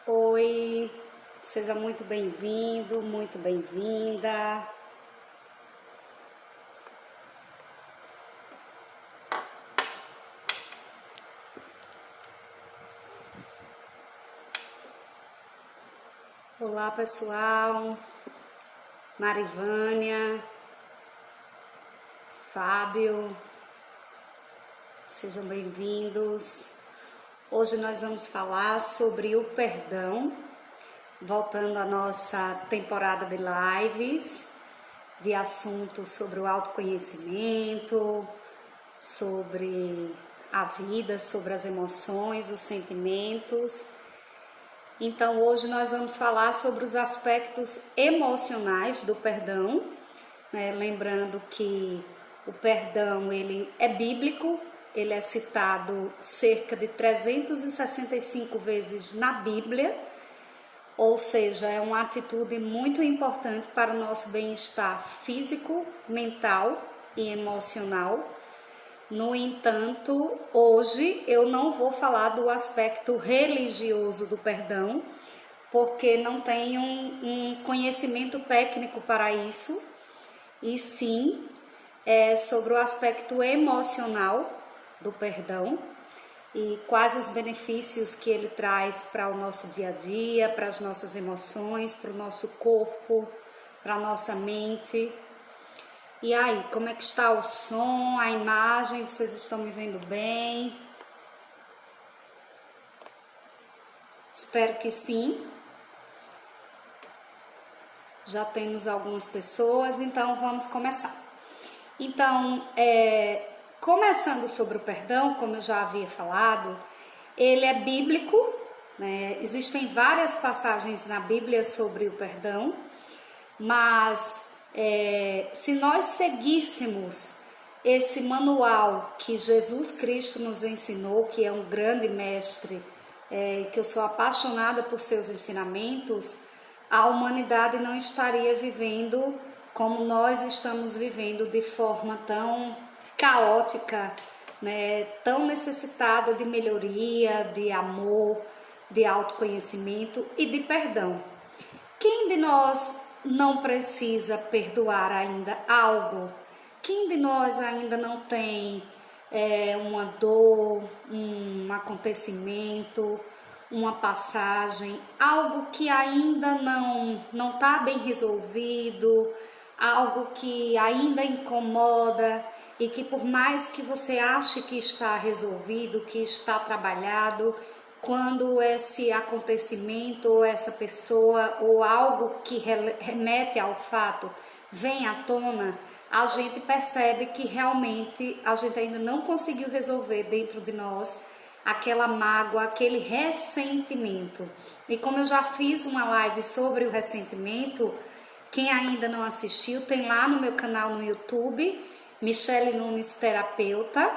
Oi, seja muito bem-vindo, muito bem-vinda. Olá, pessoal. Marivânia, Fábio, sejam bem-vindos. Hoje nós vamos falar sobre o perdão, voltando à nossa temporada de lives, de assuntos sobre o autoconhecimento, sobre a vida, sobre as emoções, os sentimentos. Então hoje nós vamos falar sobre os aspectos emocionais do perdão, né? Lembrando que o perdão ele é bíblico, ele é citado cerca de 365 vezes na Bíblia, ou seja, é uma atitude muito importante para o nosso bem-estar físico, mental e emocional. No entanto, hoje eu não vou falar do aspecto religioso do perdão, porque não tenho um conhecimento técnico para isso, e sim sobre o aspecto emocional do perdão e quais os benefícios que ele traz para o nosso dia a dia, para as nossas emoções, para o nosso corpo, para a nossa mente. E aí, como é que está o som, a imagem? Vocês estão me vendo bem? Espero que sim. Já temos algumas pessoas, então vamos começar. Então, começando sobre o perdão, como eu já havia falado, ele é bíblico, né? Existem várias passagens na Bíblia sobre o perdão, mas se nós seguíssemos esse manual que Jesus Cristo nos ensinou, que é um grande mestre, que eu sou apaixonada por seus ensinamentos, a humanidade não estaria vivendo como nós estamos vivendo, de forma tão caótica, né? Tão necessitada de melhoria, de amor, de autoconhecimento e de perdão. Quem de nós não precisa perdoar ainda algo? Quem de nós ainda não tem uma dor, um acontecimento, uma passagem, algo que ainda não está bem resolvido, algo que ainda incomoda e que por mais que você ache que está resolvido, que está trabalhado, quando esse acontecimento ou essa pessoa ou algo que remete ao fato vem à tona, a gente percebe que realmente a gente ainda não conseguiu resolver dentro de nós aquela mágoa, aquele ressentimento. E como eu já fiz uma live sobre o ressentimento, quem ainda não assistiu, tem lá no meu canal no YouTube, Michele Nunes Terapeuta.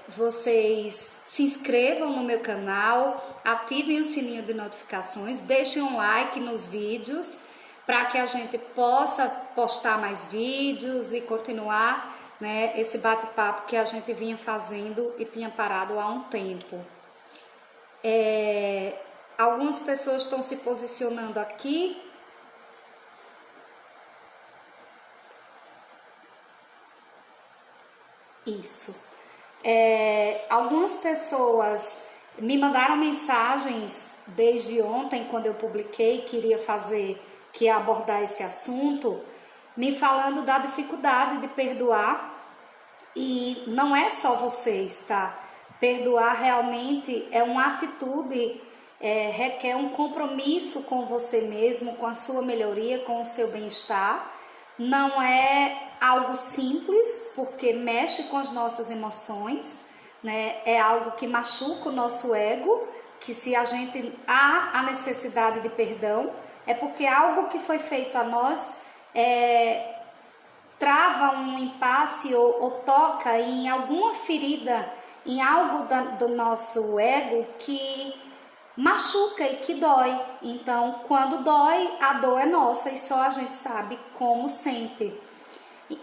Vocês se inscrevam no meu canal, ativem o sininho de notificações, deixem um like nos vídeos para que a gente possa postar mais vídeos e continuar, né, esse bate-papo que a gente vinha fazendo e tinha parado há um tempo. Algumas pessoas estão se posicionando aqui. Isso. Algumas pessoas me mandaram mensagens desde ontem, quando eu publiquei que ia abordar esse assunto, me falando da dificuldade de perdoar. E não é só vocês, tá? Perdoar realmente é uma atitude, requer um compromisso com você mesmo, com a sua melhoria, com o seu bem-estar. Não é algo simples, porque mexe com as nossas emoções, né? É algo que machuca o nosso ego, que se a gente há a necessidade de perdão, é porque algo que foi feito a nós trava um impasse ou toca em alguma ferida, em algo do nosso ego que machuca e que dói. Então, quando dói, a dor é nossa e só a gente sabe como sente.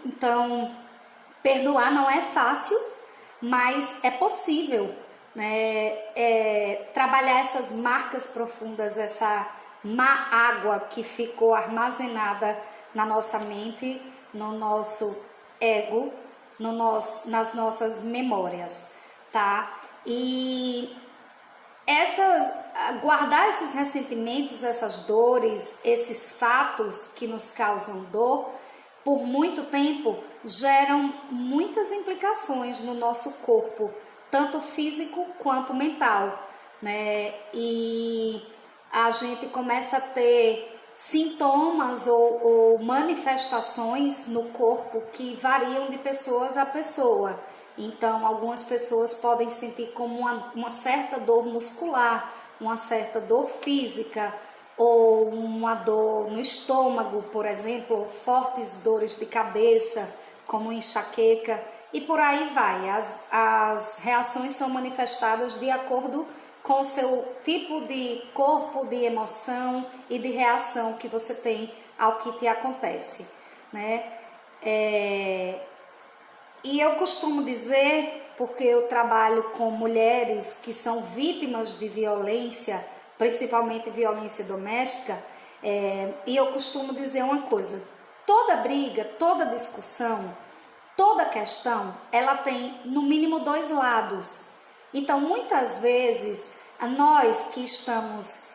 Então, perdoar não é fácil, mas é possível. né, trabalhar essas marcas profundas, essa má água que ficou armazenada na nossa mente, no nosso ego, nas nossas memórias, tá? E guardar esses ressentimentos, essas dores, esses fatos que nos causam dor, por muito tempo, geram muitas implicações no nosso corpo, tanto físico quanto mental, né? E a gente começa a ter sintomas ou manifestações no corpo que variam de pessoas a pessoa. Então, algumas pessoas podem sentir como uma certa dor muscular, uma certa dor física, ou uma dor no estômago, por exemplo, fortes dores de cabeça, como enxaqueca, e por aí vai. As reações são manifestadas de acordo com o seu tipo de corpo, de emoção e de reação que você tem ao que te acontece, né? E eu costumo dizer, porque eu trabalho com mulheres que são vítimas de violência, principalmente violência doméstica, e eu costumo dizer uma coisa: toda briga, toda discussão, toda questão, ela tem no mínimo dois lados. Então, muitas vezes, nós que estamos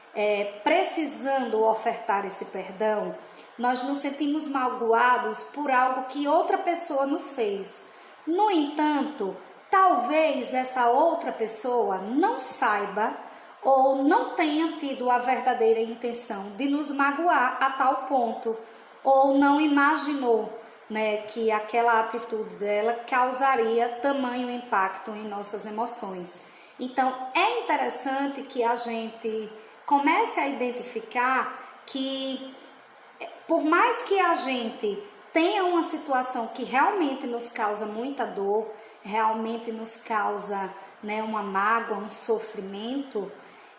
precisando ofertar esse perdão, nós nos sentimos magoados por algo que outra pessoa nos fez. No entanto, talvez essa outra pessoa não saiba ou não tenha tido a verdadeira intenção de nos magoar a tal ponto, ou não imaginou, né, que aquela atitude dela causaria tamanho impacto em nossas emoções. Então, é interessante que a gente comece a identificar que, por mais que a gente tenha uma situação que realmente nos causa muita dor, realmente nos causa, né, uma mágoa, um sofrimento,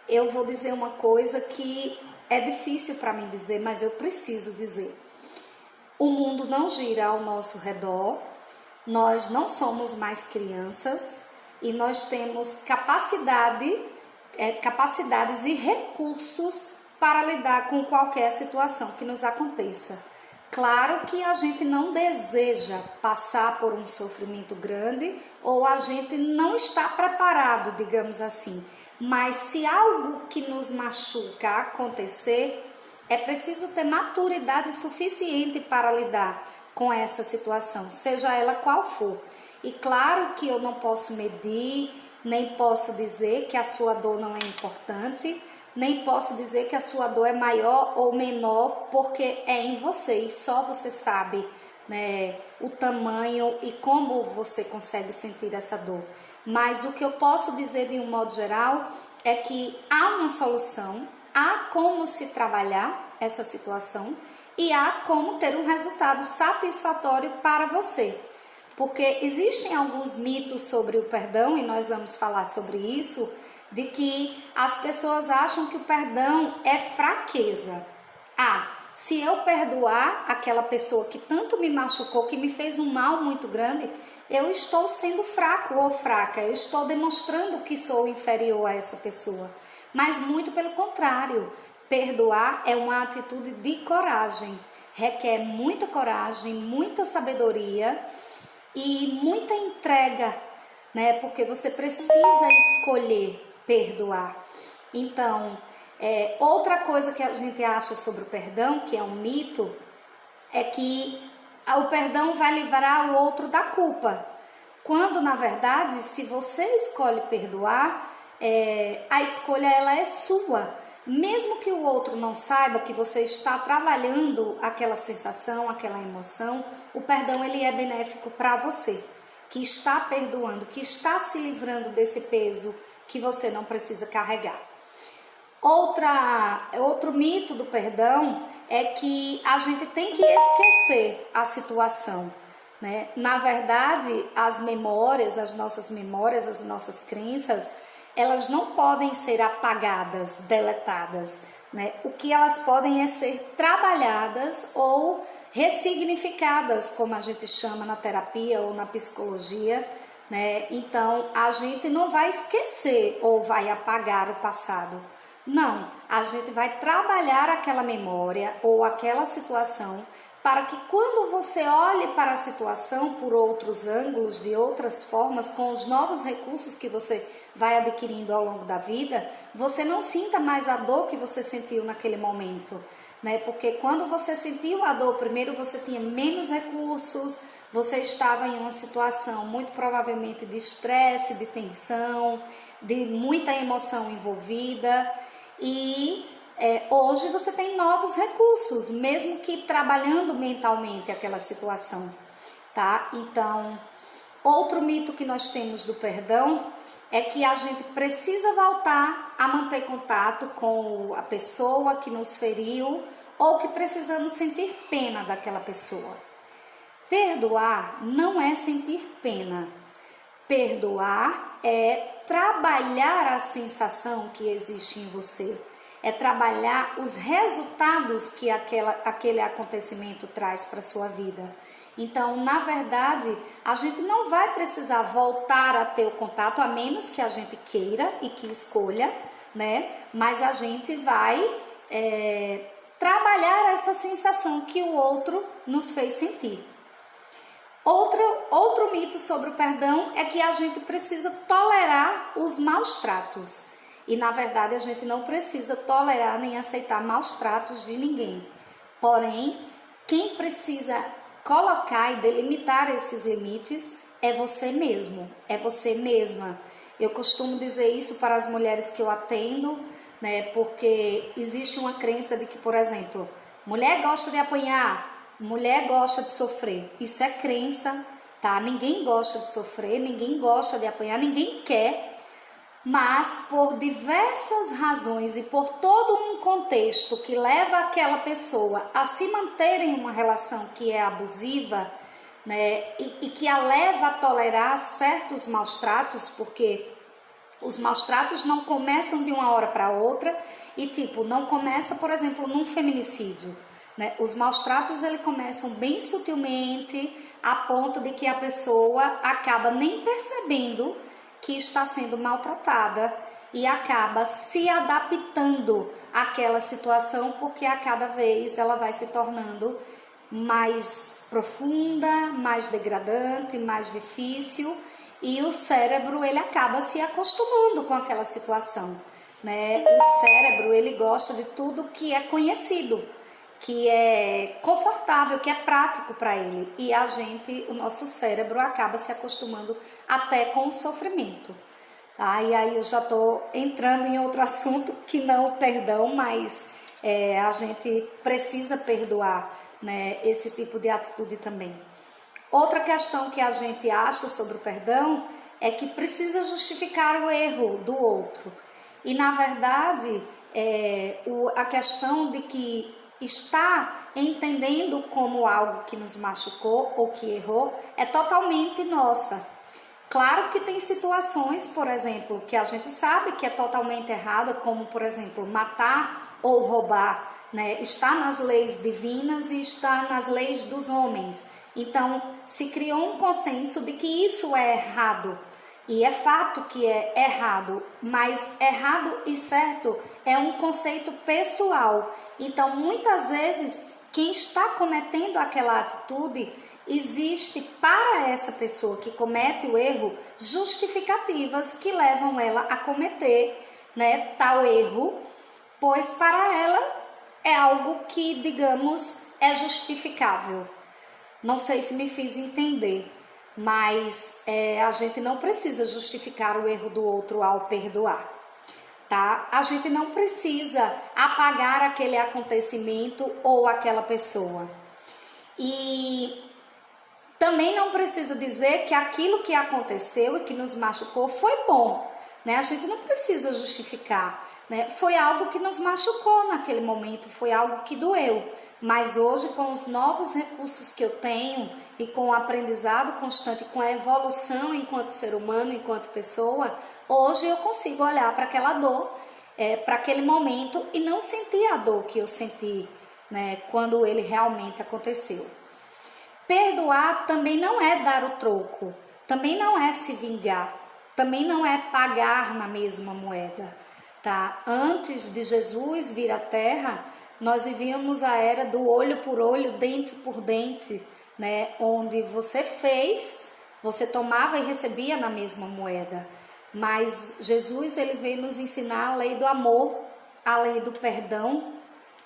eu vou dizer uma coisa que é difícil para mim dizer, mas eu preciso dizer. O mundo não gira ao nosso redor, nós não somos mais crianças e nós temos capacidades e recursos para lidar com qualquer situação que nos aconteça. Claro que a gente não deseja passar por um sofrimento grande ou a gente não está preparado, digamos assim. Mas se algo que nos machuca acontecer, é preciso ter maturidade suficiente para lidar com essa situação, seja ela qual for. E claro que eu não posso medir, nem posso dizer que a sua dor não é importante, nem posso dizer que a sua dor é maior ou menor, porque é em você e só você sabe, né, o tamanho e como você consegue sentir essa dor. Mas o que eu posso dizer de um modo geral é que há uma solução, há como se trabalhar essa situação e há como ter um resultado satisfatório para você. Porque existem alguns mitos sobre o perdão, e nós vamos falar sobre isso, de que as pessoas acham que o perdão é fraqueza. Se eu perdoar aquela pessoa que tanto me machucou, que me fez um mal muito grande, eu estou sendo fraco ou fraca, eu estou demonstrando que sou inferior a essa pessoa. Mas muito pelo contrário, perdoar é uma atitude de coragem, requer muita coragem, muita sabedoria e muita entrega, né? Porque você precisa escolher perdoar. Então, outra coisa que a gente acha sobre o perdão, que é um mito, é que o perdão vai livrar o outro da culpa. Quando, na verdade, se você escolhe perdoar, a escolha ela é sua. Mesmo que o outro não saiba que você está trabalhando aquela sensação, aquela emoção, o perdão ele é benéfico para você, que está perdoando, que está se livrando desse peso que você não precisa carregar. Outro mito do perdão é que a gente tem que esquecer a situação, né? Na verdade, as nossas crenças, elas não podem ser apagadas, deletadas, né? O que elas podem é ser trabalhadas ou ressignificadas, como a gente chama na terapia ou na psicologia, né? Então a gente não vai esquecer ou vai apagar o passado. Não, a gente vai trabalhar aquela memória ou aquela situação para que quando você olhe para a situação por outros ângulos, de outras formas, com os novos recursos que você vai adquirindo ao longo da vida, você não sinta mais a dor que você sentiu naquele momento, né? Porque quando você sentiu a dor, primeiro você tinha menos recursos, você estava em uma situação muito provavelmente de estresse, de tensão, de muita emoção envolvida e hoje você tem novos recursos, mesmo que trabalhando mentalmente aquela situação, tá? Então, outro mito que nós temos do perdão é que a gente precisa voltar a manter contato com a pessoa que nos feriu ou que precisamos sentir pena daquela pessoa. Perdoar não é sentir pena. Perdoar é trabalhar a sensação que existe em você, é trabalhar os resultados que aquele acontecimento traz para a sua vida. Então, na verdade, a gente não vai precisar voltar a ter o contato, a menos que a gente queira e que escolha, né? Mas a gente vai trabalhar essa sensação que o outro nos fez sentir. Outro mito sobre o perdão é que a gente precisa tolerar os maus tratos. E na verdade a gente não precisa tolerar nem aceitar maus tratos de ninguém. Porém, quem precisa colocar e delimitar esses limites é você mesmo, é você mesma. Eu costumo dizer isso para as mulheres que eu atendo, né? Porque existe uma crença de que, por exemplo, mulher gosta de apanhar, mulher gosta de sofrer. Isso é crença, tá? Ninguém gosta de sofrer, ninguém gosta de apanhar, ninguém quer. Mas por diversas razões e por todo um contexto que leva aquela pessoa a se manter em uma relação que é abusiva, né? E que a leva a tolerar certos maus tratos, porque os maus tratos não começam de uma hora para outra e não começa, por exemplo, num feminicídio. Né? Os maus tratos eles começam bem sutilmente, a ponto de que a pessoa acaba nem percebendo que está sendo maltratada e acaba se adaptando àquela situação, porque a cada vez ela vai se tornando mais profunda, mais degradante, mais difícil, e o cérebro ele acaba se acostumando com aquela situação, né? O cérebro ele gosta de tudo que é conhecido, que é confortável, que é prático para ele, e o nosso cérebro acaba se acostumando até com o sofrimento, tá? E aí eu já estou entrando em outro assunto que não o perdão, mas a gente precisa perdoar, né, esse tipo de atitude também. Outra questão que a gente acha sobre o perdão é que precisa justificar o erro do outro, e na verdade a questão de que está entendendo como algo que nos machucou ou que errou é totalmente nossa. Claro que tem situações, por exemplo, que a gente sabe que é totalmente errada, como por exemplo matar ou roubar, né? Está nas leis divinas e está nas leis dos homens. Então se criou um consenso de que isso é errado. E é fato que é errado, mas errado e certo é um conceito pessoal. Então, muitas vezes, quem está cometendo aquela atitude, existe para essa pessoa que comete o erro justificativas que levam ela a cometer, né, tal erro, pois para ela é algo que, digamos, é justificável. Não sei se me fiz entender. Mas a gente não precisa justificar o erro do outro ao perdoar, tá? A gente não precisa apagar aquele acontecimento ou aquela pessoa. E também não precisa dizer que aquilo que aconteceu e que nos machucou foi bom, né? A gente não precisa justificar, né? Foi algo que nos machucou naquele momento, foi algo que doeu. Mas hoje, com os novos recursos que eu tenho e com o aprendizado constante, com a evolução enquanto ser humano, enquanto pessoa, hoje eu consigo olhar para aquela dor, para aquele momento e não sentir a dor que eu senti, né, quando ele realmente aconteceu. Perdoar também não é dar o troco, também não é se vingar, também não é pagar na mesma moeda, tá? Antes de Jesus vir à Terra, nós vivíamos a era do olho por olho, dente por dente, né? Onde você fez, você tomava e recebia na mesma moeda. Mas Jesus, ele veio nos ensinar a lei do amor, a lei do perdão,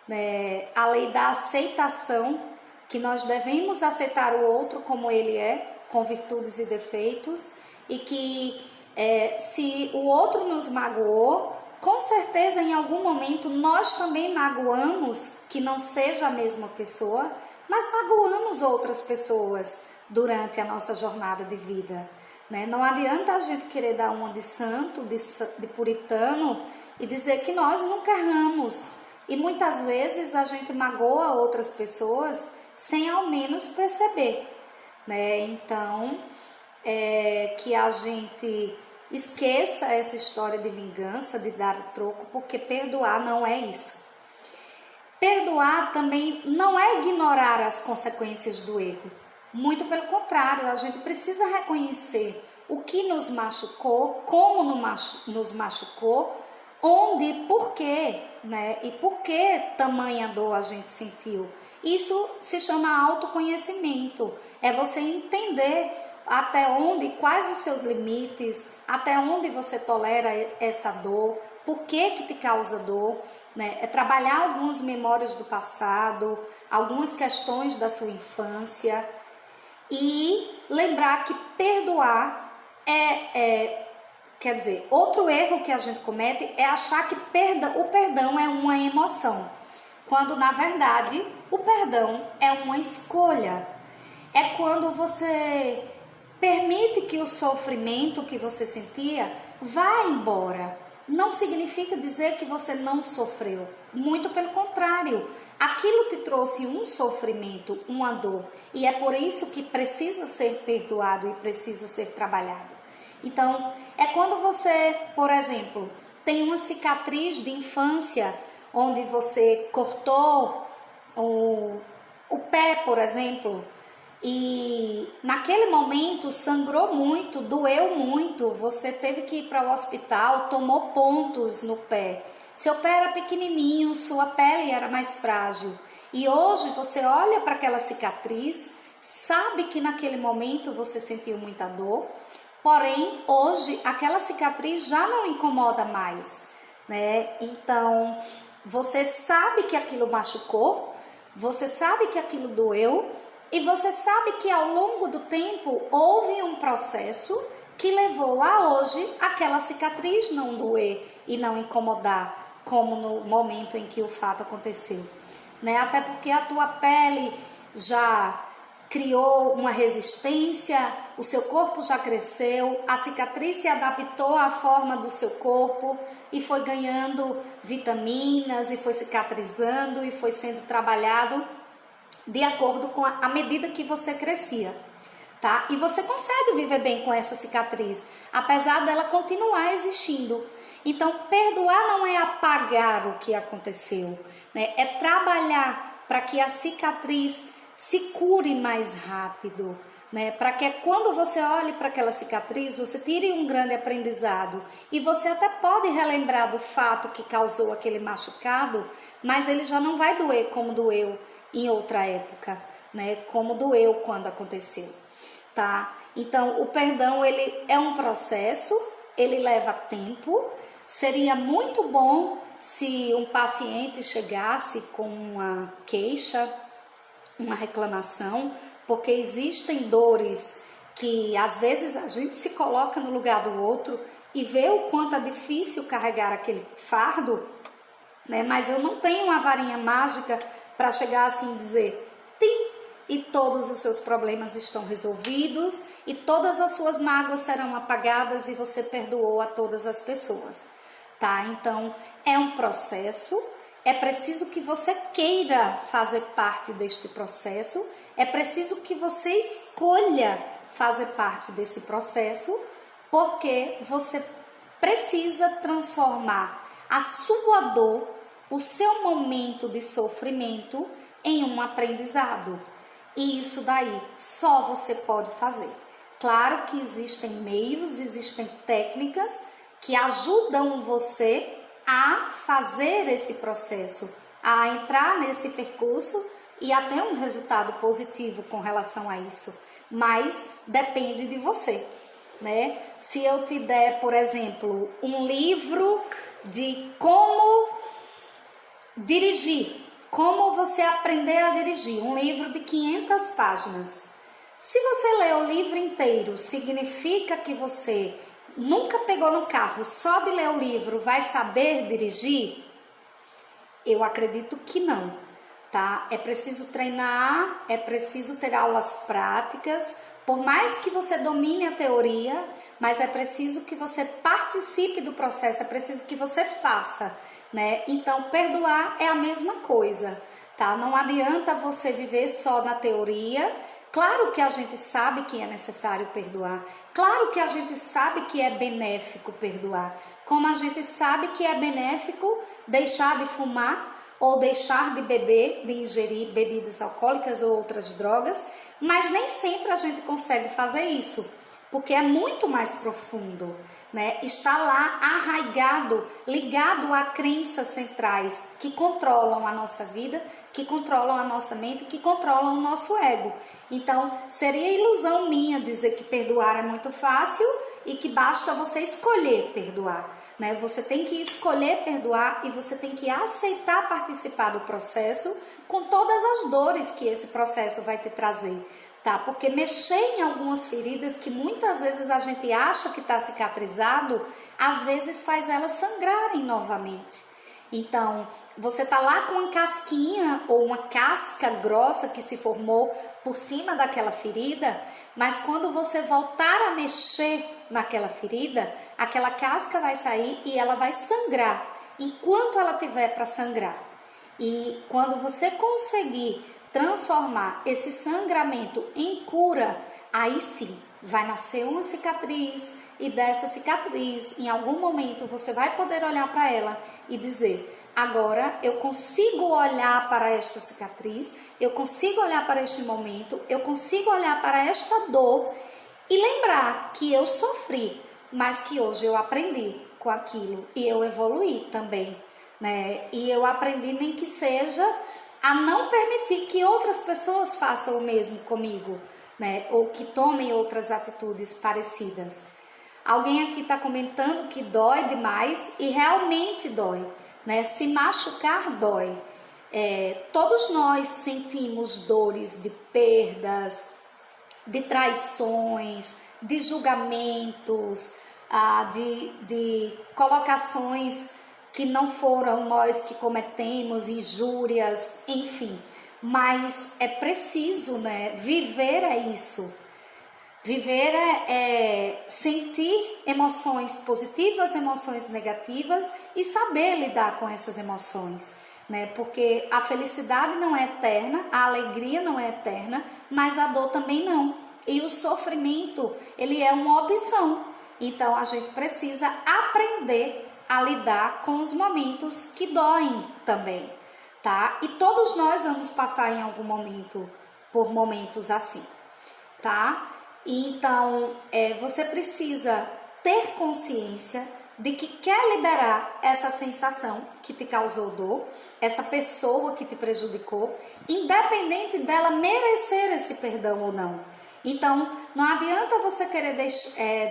né? A lei da aceitação, que nós devemos aceitar o outro como ele é, com virtudes e defeitos, e que se o outro nos magoou, com certeza em algum momento nós também magoamos, que não seja a mesma pessoa, mas magoamos outras pessoas durante a nossa jornada de vida, né? Não adianta a gente querer dar uma de santo, de puritano e dizer que nós nunca erramos. E muitas vezes a gente magoa outras pessoas sem ao menos perceber, né? Então, que a gente esqueça essa história de vingança, de dar o troco, porque perdoar não é isso. Perdoar também não é ignorar as consequências do erro. Muito pelo contrário, a gente precisa reconhecer o que nos machucou, como nos machucou, onde e por quê, né? E por que tamanha dor a gente sentiu. Isso se chama autoconhecimento, é você entender até onde, quais os seus limites, até onde você tolera essa dor, por que te causa dor, né? É trabalhar algumas memórias do passado, algumas questões da sua infância e lembrar que perdoar quer dizer, outro erro que a gente comete é achar que o perdão é uma emoção, quando na verdade o perdão é uma escolha. É quando você permite que o sofrimento que você sentia vá embora. Não significa dizer que você não sofreu. Muito pelo contrário. Aquilo te trouxe um sofrimento, uma dor. E é por isso que precisa ser perdoado e precisa ser trabalhado. Então, é quando você, por exemplo, tem uma cicatriz de infância onde você cortou o pé, por exemplo, e naquele momento sangrou muito, doeu muito, você teve que ir para o hospital, tomou pontos no pé. Seu pé era pequenininho, sua pele era mais frágil. E hoje você olha para aquela cicatriz, sabe que naquele momento você sentiu muita dor, porém hoje aquela cicatriz já não incomoda mais, né? Então você sabe que aquilo machucou, você sabe que aquilo doeu, e você sabe que ao longo do tempo houve um processo que levou a hoje aquela cicatriz não doer e não incomodar, como no momento em que o fato aconteceu, né? Até porque a tua pele já criou uma resistência, o seu corpo já cresceu, a cicatriz se adaptou à forma do seu corpo e foi ganhando vitaminas e foi cicatrizando e foi sendo trabalhado de acordo com a medida que você crescia, tá? E você consegue viver bem com essa cicatriz, apesar dela continuar existindo. Então, perdoar não é apagar o que aconteceu, né? É trabalhar para que a cicatriz se cure mais rápido, né? Para que quando você olhe para aquela cicatriz, você tire um grande aprendizado e você até pode relembrar do fato que causou aquele machucado, mas ele já não vai doer como doeu em outra época, né? Como doeu quando aconteceu, tá? Então, o perdão, ele é um processo, ele leva tempo. Seria muito bom se um paciente chegasse com uma queixa, uma reclamação, porque existem dores que às vezes a gente se coloca no lugar do outro e vê o quanto é difícil carregar aquele fardo, né? Mas eu não tenho uma varinha mágica para chegar assim e dizer, tim, e todos os seus problemas estão resolvidos e todas as suas mágoas serão apagadas e você perdoou a todas as pessoas, tá? Então, é um processo, é preciso que você queira fazer parte deste processo, é preciso que você escolha fazer parte desse processo, porque você precisa transformar a sua dor, o seu momento de sofrimento em um aprendizado. E isso daí só você pode fazer, Claro que existem meios, existem técnicas que ajudam você a fazer esse processo, a entrar nesse percurso e a ter um resultado positivo com relação a isso, mas depende de você, né? Se eu te der, por exemplo, um livro de como dirigir, como você aprender a dirigir, um livro de 500 páginas. Se você ler o livro inteiro, significa que você nunca pegou no carro, só de ler o livro vai saber dirigir? Eu acredito que não, tá? É preciso treinar, é preciso ter aulas práticas, por mais que você domine a teoria, mas é preciso que você participe do processo, é preciso que você faça, né? Então, perdoar é a mesma coisa, tá? Não adianta você viver só na teoria. Claro que a gente sabe que é necessário perdoar, claro que a gente sabe que é benéfico perdoar, como a gente sabe que é benéfico deixar de fumar ou deixar de beber, de ingerir bebidas alcoólicas ou outras drogas, mas nem sempre a gente consegue fazer isso, porque é muito mais profundo, né? Está lá arraigado, ligado a crenças centrais que controlam a nossa vida, que controlam a nossa mente, que controlam o nosso ego. Então, seria ilusão minha dizer que perdoar é muito fácil e que basta você escolher perdoar, né? Você tem que escolher perdoar e você tem que aceitar participar do processo com todas as dores que esse processo vai te trazer. Tá? Porque mexer em algumas feridas que muitas vezes a gente acha que está cicatrizado, às vezes faz elas sangrarem novamente. Então, você tá lá com uma casquinha ou uma casca grossa que se formou por cima daquela ferida, mas quando você voltar a mexer naquela ferida, aquela casca vai sair e ela vai sangrar, enquanto ela tiver para sangrar. E quando você conseguir transformar esse sangramento em cura, aí sim vai nascer uma cicatriz, e dessa cicatriz, em algum momento, você vai poder olhar para ela e dizer: agora eu consigo olhar para esta cicatriz, eu consigo olhar para este momento, eu consigo olhar para esta dor e lembrar que eu sofri, mas que hoje eu aprendi com aquilo e eu evoluí também, né? E eu aprendi, nem que seja, a não permitir que outras pessoas façam o mesmo comigo, né? Ou que tomem outras atitudes parecidas. Alguém aqui está comentando que dói demais e realmente dói, né? Se machucar dói. Todos nós sentimos dores de perdas, de traições, de julgamentos, de colocações que não foram nós que cometemos, injúrias, enfim. Mas é preciso, né? Viver é isso. Viver é sentir emoções positivas, emoções negativas e saber lidar com essas emoções, né? Porque a felicidade não é eterna, a alegria não é eterna, mas a dor também não. E o sofrimento, ele é uma opção. Então a gente precisa aprender a lidar com os momentos que doem também, tá? E todos nós vamos passar em algum momento por momentos assim, tá? Então, você precisa ter consciência de que quer liberar essa sensação que te causou dor, essa pessoa que te prejudicou, independente dela merecer esse perdão ou não. Então, não adianta você querer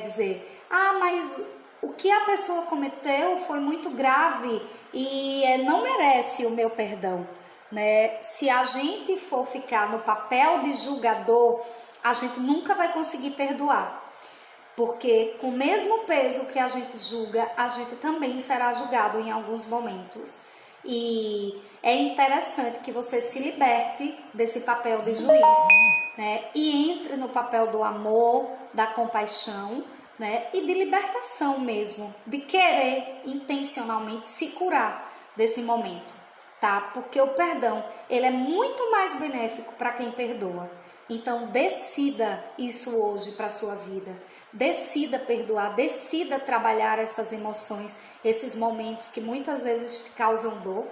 dizer: mas o que a pessoa cometeu foi muito grave e não merece o meu perdão, né? Se a gente for ficar no papel de julgador, a gente nunca vai conseguir perdoar, porque com o mesmo peso que a gente julga, a gente também será julgado em alguns momentos. E é interessante que você se liberte desse papel de juiz, né? E entre no papel do amor, da compaixão, né? E de libertação mesmo, de querer intencionalmente se curar desse momento, tá? Porque o perdão, ele é muito mais benéfico para quem perdoa. Então decida isso hoje para a sua vida, decida perdoar, decida trabalhar essas emoções, esses momentos que muitas vezes te causam dor.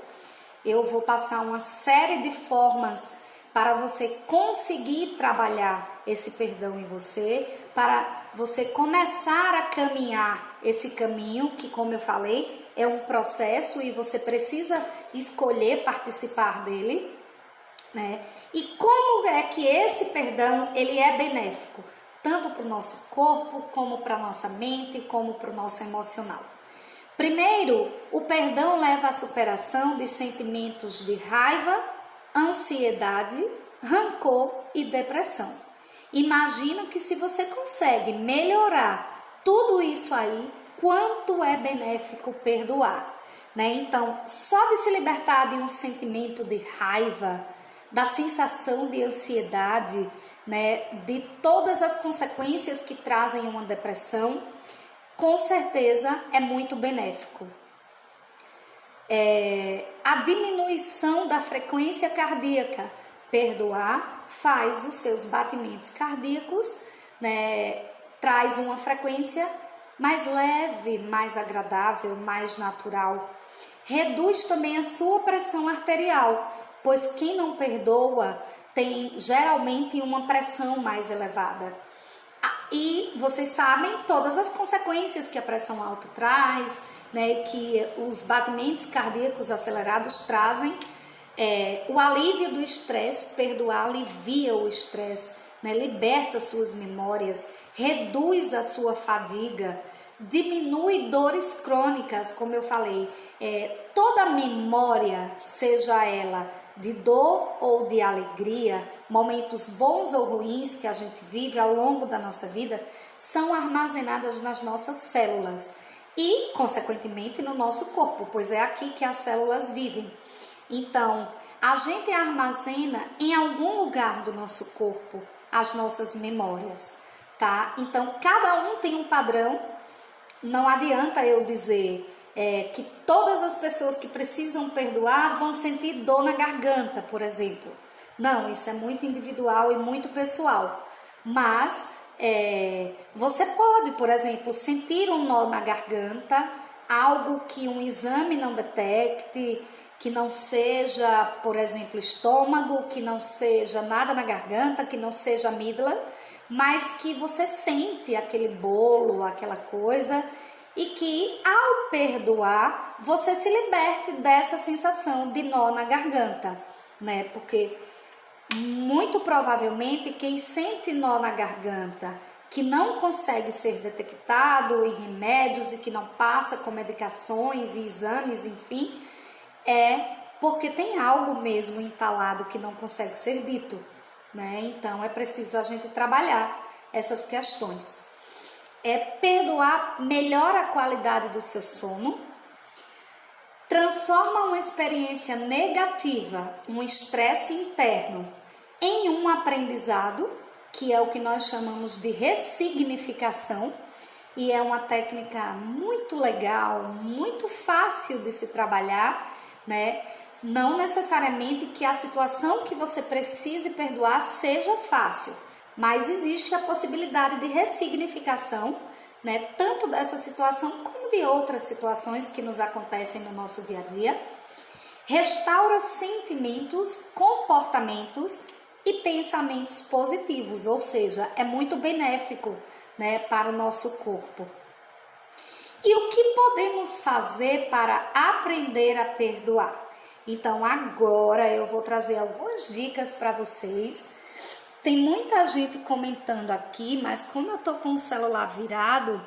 Eu vou passar uma série de formas para você conseguir trabalhar esse perdão em você, para você começar a caminhar esse caminho que, como eu falei, é um processo e você precisa escolher participar dele, né? E como é que esse perdão ele é benéfico, tanto para o nosso corpo, como para a nossa mente, como para o nosso emocional. Primeiro, o perdão leva à superação de sentimentos de raiva, ansiedade, rancor e depressão. Imagino que se você consegue melhorar tudo isso aí, quanto é benéfico perdoar, né? Então, só de se libertar de um sentimento de raiva, da sensação de ansiedade, né, de todas as consequências que trazem uma depressão, com certeza é muito benéfico. A diminuição da frequência cardíaca. Perdoar faz os seus batimentos cardíacos, né, traz uma frequência mais leve, mais agradável, mais natural. Reduz também a sua pressão arterial, pois quem não perdoa tem geralmente uma pressão mais elevada. E vocês sabem todas as consequências que a pressão alta traz, né, que os batimentos cardíacos acelerados trazem. O alívio do estresse, perdoar alivia o estresse, né, liberta suas memórias, reduz a sua fadiga, diminui dores crônicas, como eu falei. Toda memória, seja ela de dor ou de alegria, momentos bons ou ruins que a gente vive ao longo da nossa vida, são armazenadas nas nossas células e, consequentemente, no nosso corpo, pois é aqui que as células vivem. Então, a gente armazena em algum lugar do nosso corpo as nossas memórias, tá? Então, cada um tem um padrão. Não adianta eu dizer que todas as pessoas que precisam perdoar vão sentir dor na garganta, por exemplo. Não, isso é muito individual e muito pessoal. Mas você pode, por exemplo, sentir um nó na garganta, algo que um exame não detecte, que não seja, por exemplo, estômago, que não seja nada na garganta, que não seja amígdala, mas que você sente aquele bolo, aquela coisa, e que ao perdoar você se liberte dessa sensação de nó na garganta, né? Porque muito provavelmente quem sente nó na garganta, que não consegue ser detectado em remédios e que não passa com medicações e exames, enfim, é porque tem algo mesmo entalado que não consegue ser dito, né? Então é preciso a gente trabalhar essas questões. Perdoar melhora a qualidade do seu sono, transforma uma experiência negativa, um estresse interno, em um aprendizado, que é o que nós chamamos de ressignificação, e é uma técnica muito legal, muito fácil de se trabalhar, né? Não necessariamente que a situação que você precise perdoar seja fácil, mas existe a possibilidade de ressignificação, né? Tanto dessa situação como de outras situações que nos acontecem no nosso dia a dia. Restaura sentimentos, comportamentos e pensamentos positivos, ou seja, é muito benéfico, né, para o nosso corpo. E o que podemos fazer para aprender a perdoar? Então agora eu vou trazer algumas dicas para vocês. Tem muita gente comentando aqui, mas como eu estou com o celular virado,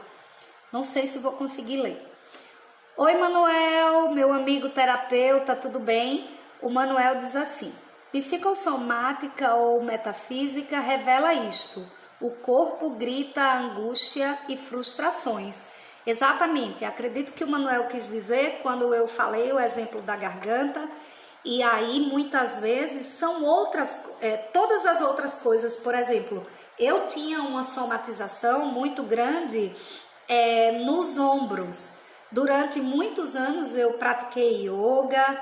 não sei se vou conseguir ler. Oi Manuel, meu amigo terapeuta, tudo bem? O Manuel diz assim: psicossomática ou metafísica revela isto. O corpo grita angústia e frustrações. Exatamente, acredito que o Manuel quis dizer quando eu falei o exemplo da garganta, e aí muitas vezes são todas as outras coisas. Por exemplo, eu tinha uma somatização muito grande nos ombros. Durante muitos anos eu pratiquei yoga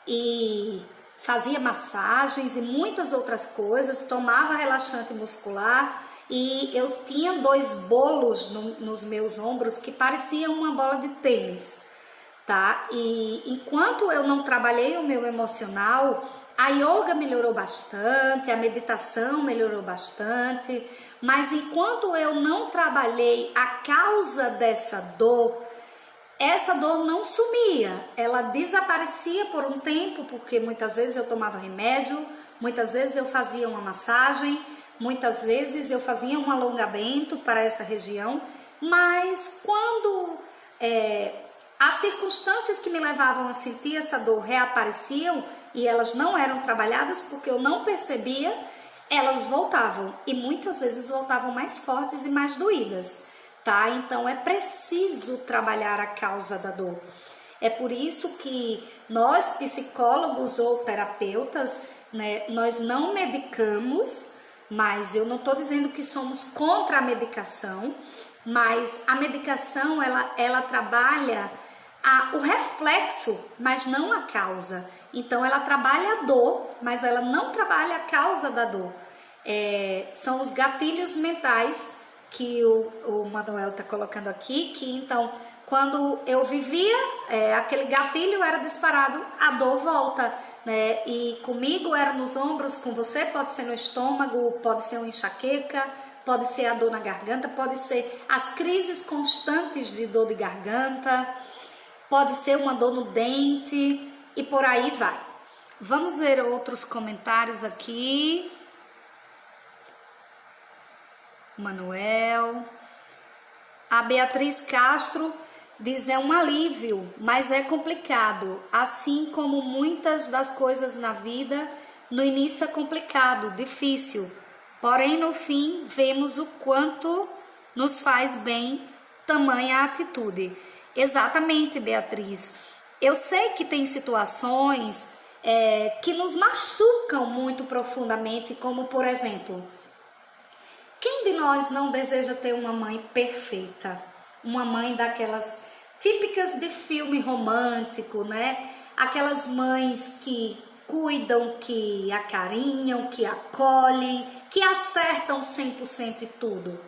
e fazia massagens e muitas outras coisas, tomava relaxante muscular e eu tinha 2 bolos nos meus ombros que pareciam uma bola de tênis, tá? E enquanto eu não trabalhei o meu emocional, A yoga melhorou bastante, a meditação melhorou bastante, mas enquanto eu não trabalhei a causa dessa dor, essa dor não sumia, ela desaparecia por um tempo, porque muitas vezes eu tomava remédio, muitas vezes eu fazia uma massagem, muitas vezes eu fazia um alongamento para essa região, mas quando as circunstâncias que me levavam a sentir essa dor reapareciam e elas não eram trabalhadas porque eu não percebia, elas voltavam e muitas vezes voltavam mais fortes e mais doídas, tá? Então é preciso trabalhar a causa da dor. É por isso que nós, psicólogos ou terapeutas, né, nós não medicamos, mas eu não estou dizendo que somos contra a medicação, mas a medicação ela trabalha o reflexo, mas não a causa. Então ela trabalha a dor, mas ela não trabalha a causa da dor. São os gatilhos mentais que o Manuel está colocando aqui, que então quando eu vivia, aquele gatilho era disparado, a dor volta, né? E comigo era nos ombros, com você pode ser no estômago, pode ser uma enxaqueca, pode ser a dor na garganta, pode ser as crises constantes de dor de garganta, pode ser uma dor no dente e por aí vai. Vamos ver outros comentários aqui. Manuel. A Beatriz Castro diz: é um alívio, mas é complicado. Assim como muitas das coisas na vida, no início é complicado, difícil. Porém, no fim, vemos o quanto nos faz bem tamanha atitude. Exatamente, Beatriz. Eu sei que tem situações que nos machucam muito profundamente, como por exemplo, quem de nós não deseja ter uma mãe perfeita? Uma mãe daquelas típicas de filme romântico, né? Aquelas mães que cuidam, que acarinham, que acolhem, que acertam 100% e tudo.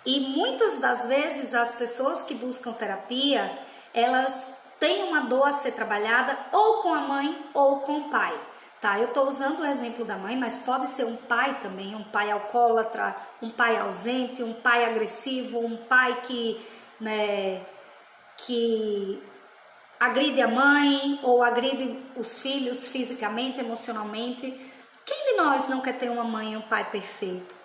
E muitas das vezes as pessoas que buscam terapia, elas têm uma dor a ser trabalhada ou com a mãe ou com o pai. Tá, eu estou usando o exemplo da mãe, mas pode ser um pai também, um pai alcoólatra, um pai ausente, um pai agressivo, um pai que agride a mãe ou agride os filhos fisicamente, emocionalmente. Quem de nós não quer ter uma mãe e um pai perfeito?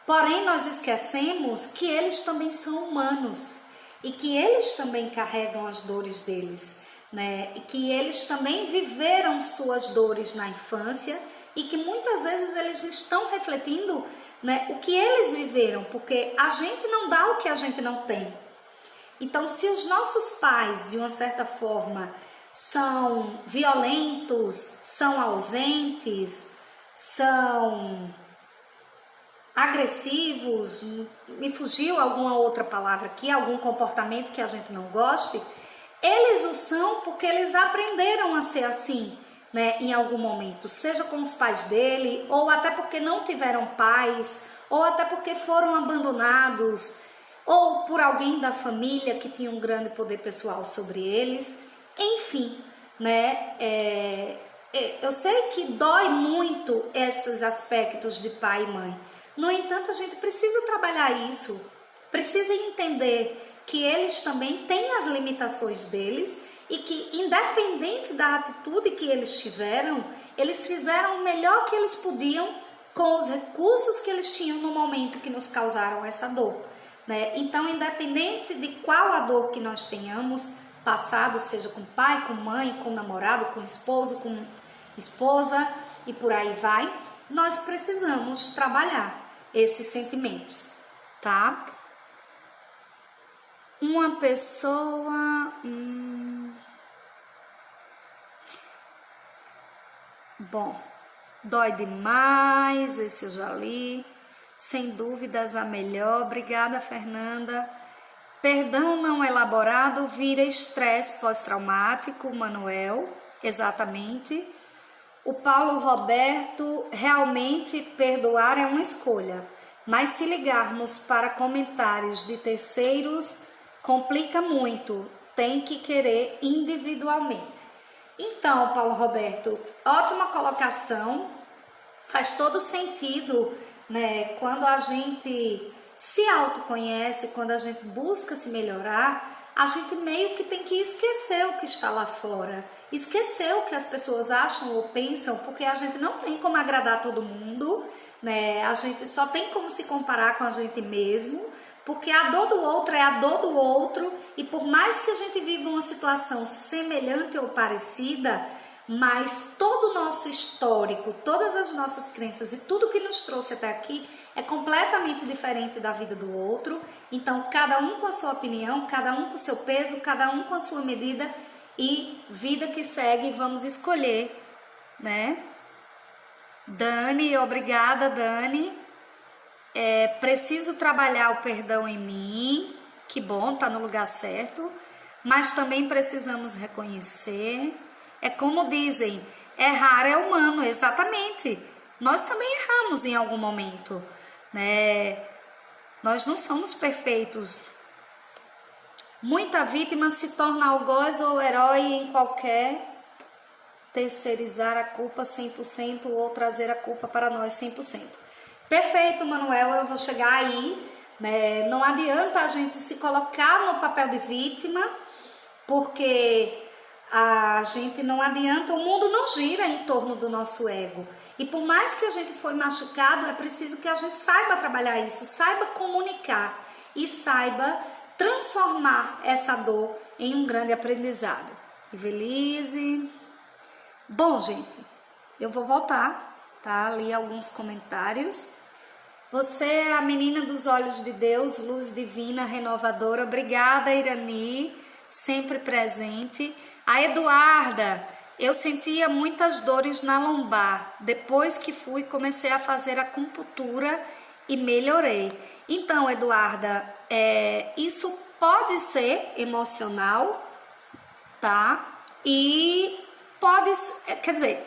Porém, nós esquecemos que eles também são humanos e que eles também carregam as dores deles, né? E que eles também viveram suas dores na infância e que muitas vezes eles estão refletindo, né, o que eles viveram, porque a gente não dá o que a gente não tem. Então, se os nossos pais, de uma certa forma, são violentos, são ausentes, são agressivos, me fugiu alguma outra palavra aqui, algum comportamento que a gente não goste, eles o são porque eles aprenderam a ser assim, né, em algum momento, seja com os pais dele, ou até porque não tiveram pais, ou até porque foram abandonados, ou por alguém da família que tinha um grande poder pessoal sobre eles, enfim, né, eu sei que dói muito esses aspectos de pai e mãe. No entanto, a gente precisa trabalhar isso, precisa entender que eles também têm as limitações deles e que, independente da atitude que eles tiveram, eles fizeram o melhor que eles podiam com os recursos que eles tinham no momento que nos causaram essa dor, né? Então, independente de qual a dor que nós tenhamos passado, seja com pai, com mãe, com namorado, com esposo, com esposa e por aí vai, nós precisamos trabalhar esses sentimentos, tá? Uma pessoa... Bom, dói demais, esse eu já li. Sem dúvidas a melhor. Obrigada, Fernanda. Perdão não elaborado vira estresse pós-traumático, Manuel. Exatamente. O Paulo Roberto, realmente perdoar é uma escolha, mas se ligarmos para comentários de terceiros, complica muito, tem que querer individualmente. Então, Paulo Roberto, ótima colocação, faz todo sentido, né? Quando a gente se autoconhece, quando a gente busca se melhorar, a gente meio que tem que esquecer o que está lá fora, esquecer o que as pessoas acham ou pensam, porque a gente não tem como agradar todo mundo, né? A gente só tem como se comparar com a gente mesmo, porque a dor do outro é a dor do outro, e por mais que a gente viva uma situação semelhante ou parecida, mas todo o nosso histórico, todas as nossas crenças e tudo que nos trouxe até aqui é completamente diferente da vida do outro. Então, cada um com a sua opinião, cada um com o seu peso, cada um com a sua medida, e vida que segue, vamos escolher, né? Dani, obrigada, Dani. Preciso trabalhar o perdão em mim, que bom, tá no lugar certo, mas também precisamos reconhecer. É como dizem, errar é humano, exatamente. Nós também erramos em algum momento, né? Nós não somos perfeitos. Muita vítima se torna algoz ou herói em qualquer terceirizar a culpa 100% ou trazer a culpa para nós 100%. Perfeito, Manuel, eu vou chegar aí, né? Não adianta a gente se colocar no papel de vítima, porque a gente não adianta, o mundo não gira em torno do nosso ego. E por mais que a gente foi machucado, é preciso que a gente saiba trabalhar isso, saiba comunicar e saiba transformar essa dor em um grande aprendizado. Ivelise. Bom, gente, eu vou voltar, tá? Li alguns comentários. Você é a menina dos olhos de Deus, luz divina, renovadora. Obrigada, Irani, sempre presente. A Eduarda, eu sentia muitas dores na lombar. Depois que fui, comecei a fazer acupuntura e melhorei. Então, Eduarda, isso pode ser emocional, tá? E pode, quer dizer,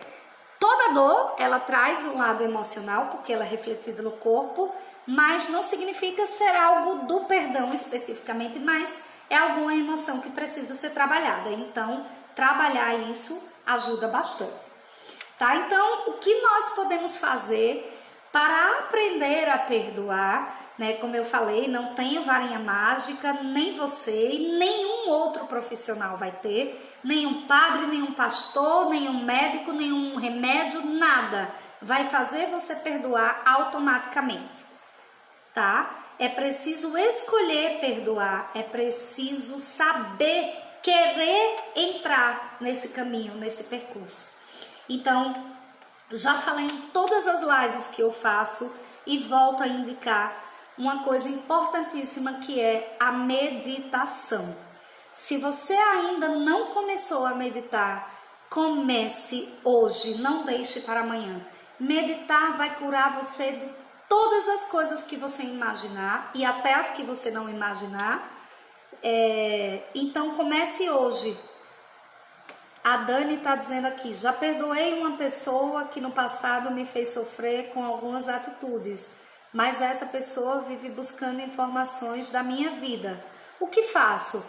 toda dor, ela traz um lado emocional, porque ela é refletida no corpo, mas não significa ser algo do perdão especificamente, mas é alguma emoção que precisa ser trabalhada. Então, trabalhar isso ajuda bastante, tá? Então, o que nós podemos fazer para aprender a perdoar, né? Como eu falei, não tenho varinha mágica, nem você e nenhum outro profissional vai ter, nenhum padre, nenhum pastor, nenhum médico, nenhum remédio, nada vai fazer você perdoar automaticamente, tá? É preciso escolher perdoar, é preciso saber, querer entrar nesse caminho, nesse percurso. Então, já falei em todas as lives que eu faço e volto a indicar uma coisa importantíssima, que é a meditação. Se você ainda não começou a meditar, comece hoje, não deixe para amanhã. Meditar vai curar você de todas as coisas que você imaginar e até as que você não imaginar. Então comece hoje. A Dani está dizendo aqui, já perdoei uma pessoa que no passado me fez sofrer com algumas atitudes, mas essa pessoa vive buscando informações da minha vida. O que faço?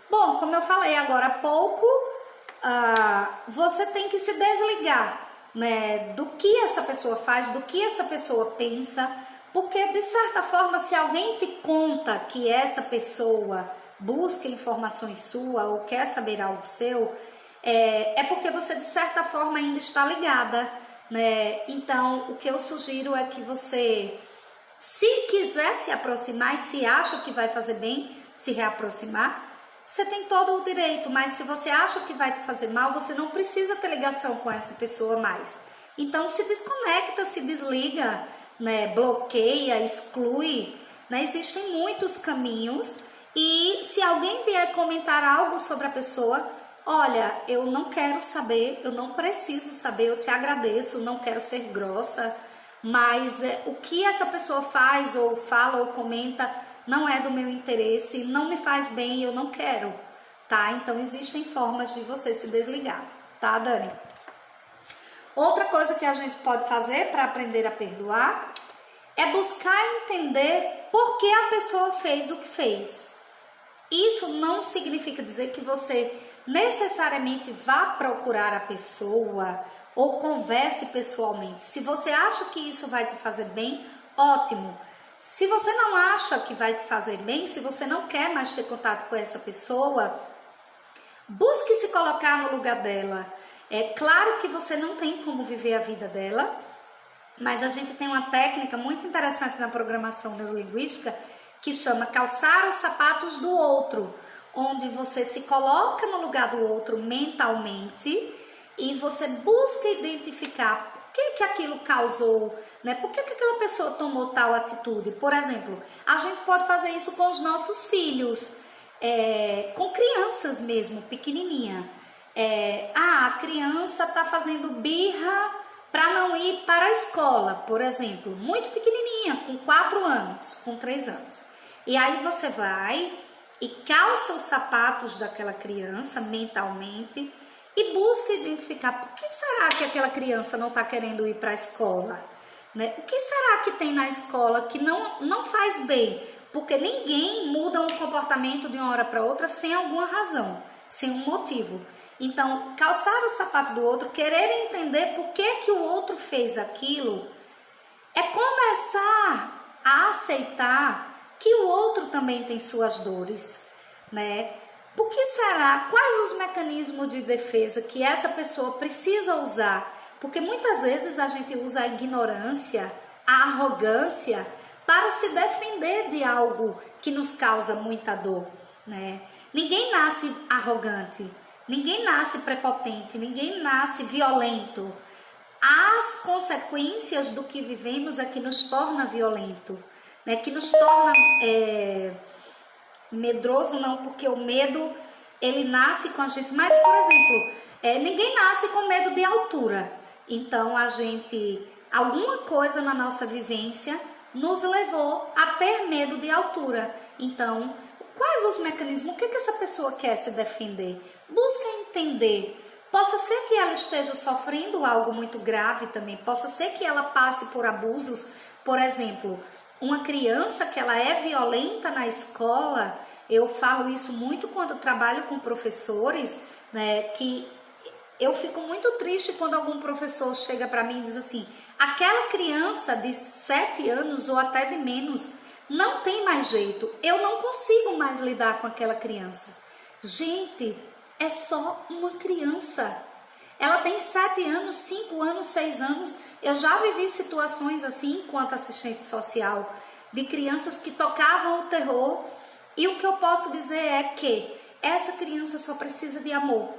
Bom, como eu falei agora há pouco, você tem que se desligar, né, do que essa pessoa faz, do que essa pessoa pensa, porque de certa forma, se alguém te conta que essa pessoa busca informações suas ou quer saber algo seu, é porque você de certa forma ainda está ligada, né? Então o que eu sugiro é que você, se quiser se aproximar e se acha que vai fazer bem se reaproximar, você tem todo o direito, mas se você acha que vai te fazer mal, você não precisa ter ligação com essa pessoa mais. Então se desconecta, se desliga, né? Bloqueia, exclui, né? Existem muitos caminhos, e se alguém vier comentar algo sobre a pessoa, olha, eu não quero saber, eu não preciso saber, eu te agradeço, não quero ser grossa, mas o que essa pessoa faz ou fala ou comenta não é do meu interesse, não me faz bem e eu não quero, tá? Então existem formas de você se desligar, tá, Dani? Outra coisa que a gente pode fazer para aprender a perdoar é buscar entender por que a pessoa fez o que fez. Isso não significa dizer que você necessariamente vá procurar a pessoa ou converse pessoalmente. Se você acha que isso vai te fazer bem, ótimo. Se você não acha que vai te fazer bem, se você não quer mais ter contato com essa pessoa, busque se colocar no lugar dela. É claro que você não tem como viver a vida dela, mas a gente tem uma técnica muito interessante na programação neurolinguística que chama calçar os sapatos do outro, onde você se coloca no lugar do outro mentalmente e você busca identificar por que aquilo causou, né? Por que aquela pessoa tomou tal atitude. Por exemplo, a gente pode fazer isso com os nossos filhos, com crianças mesmo, pequenininha. A criança está fazendo birra para não ir para a escola, por exemplo, muito pequenininha, com 4 anos, com 3 anos. E aí você vai e calça os sapatos daquela criança mentalmente e busca identificar por que será que aquela criança não está querendo ir para a escola, né? O que será que tem na escola que não faz bem? Porque ninguém muda um comportamento de uma hora para outra sem alguma razão, sem um motivo. Então, calçar o sapato do outro, querer entender por que o outro fez aquilo, é começar a aceitar que o outro também tem suas dores, né? Por que será? Quais os mecanismos de defesa que essa pessoa precisa usar? Porque muitas vezes a gente usa a ignorância, a arrogância para se defender de algo que nos causa muita dor, né? Ninguém nasce arrogante, ninguém nasce prepotente, ninguém nasce violento. As consequências do que vivemos é que nos torna violento, né? Que nos torna medroso, não, porque o medo ele nasce com a gente, mas por exemplo, ninguém nasce com medo de altura. Então alguma coisa na nossa vivência nos levou a ter medo de altura. Então, quais os mecanismos? O que essa pessoa quer se defender? Busca entender. Possa ser que ela esteja sofrendo algo muito grave também. Possa ser que ela passe por abusos. Por exemplo, uma criança que ela é violenta na escola, eu falo isso muito quando trabalho com professores, né, que eu fico muito triste quando algum professor chega para mim e diz assim, aquela criança de 7 anos ou até de menos não tem mais jeito, eu não consigo mais lidar com aquela criança. Gente, é só uma criança. Ela tem 7 anos, 5 anos, 6 anos. Eu já vivi situações assim, enquanto assistente social, de crianças que tocavam o terror. E o que eu posso dizer é que essa criança só precisa de amor.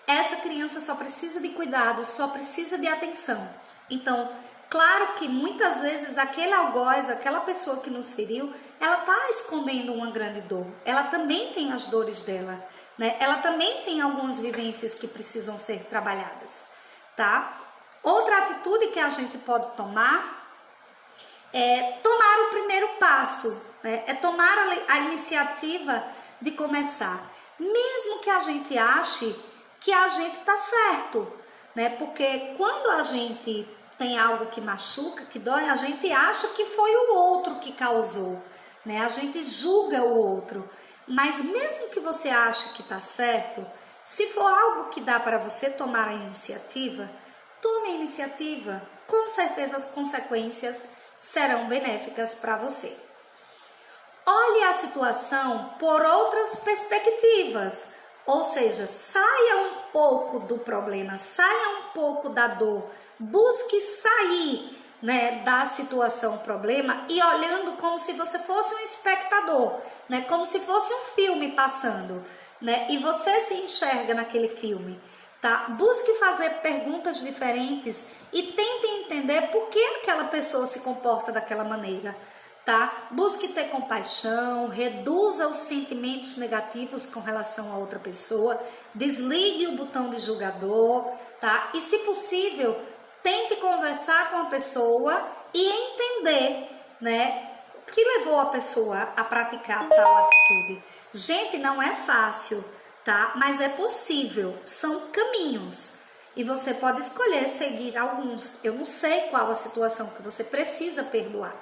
Essa criança só precisa de cuidado, só precisa de atenção. Então, claro que muitas vezes aquele algoz, aquela pessoa que nos feriu, ela está escondendo uma grande dor. Ela também tem as dores dela, né? Ela também tem algumas vivências que precisam ser trabalhadas, tá? Outra atitude que a gente pode tomar é tomar o primeiro passo, né? É tomar a iniciativa de começar. Mesmo que a gente ache que a gente está certo, né? Porque quando a gente tem algo que machuca, que dói, a gente acha que foi o outro que causou, né? A gente julga o outro. Mas mesmo que você ache que está certo, se for algo que dá para você tomar a iniciativa, tome a iniciativa. Com certeza as consequências serão benéficas para você. Olhe a situação por outras perspectivas, ou seja, saia um pouco do problema, saia um pouco da dor, busque sair, né, da situação problema e olhando como se você fosse um espectador, né, como se fosse um filme passando, né, e você se enxerga naquele filme, tá? Busque fazer perguntas diferentes e tente entender por que aquela pessoa se comporta daquela maneira, tá? Busque ter compaixão, reduza os sentimentos negativos com relação a outra pessoa, desligue o botão de julgador, tá? E se possível, tente conversar com a pessoa e entender, né, o que levou a pessoa a praticar tal atitude. Gente, não é fácil, tá? Mas é possível, são caminhos. E você pode escolher seguir alguns. Eu não sei qual a situação que você precisa perdoar.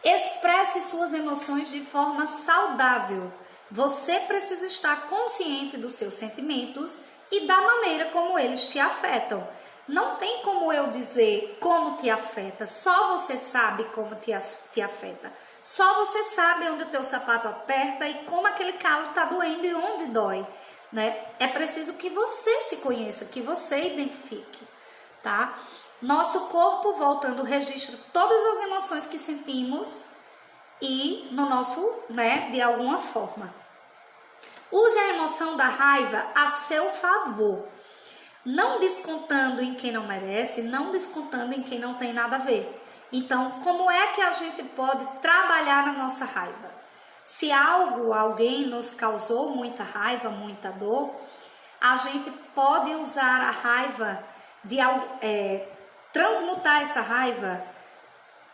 Expresse suas emoções de forma saudável. Você precisa estar consciente dos seus sentimentos e da maneira como eles te afetam. Não tem como eu dizer como te afeta, só você sabe como te afeta. Só você sabe onde o teu sapato aperta e como aquele calo está doendo e onde dói, né? É preciso que você se conheça, que você identifique, tá? Nosso corpo, voltando, registra todas as emoções que sentimos e no nosso, né, de alguma forma. Use a emoção da raiva a seu favor, não descontando em quem não merece, não descontando em quem não tem nada a ver. Então, como é que a gente pode trabalhar na nossa raiva? Se alguém nos causou muita raiva, muita dor, a gente pode usar a raiva, transmutar essa raiva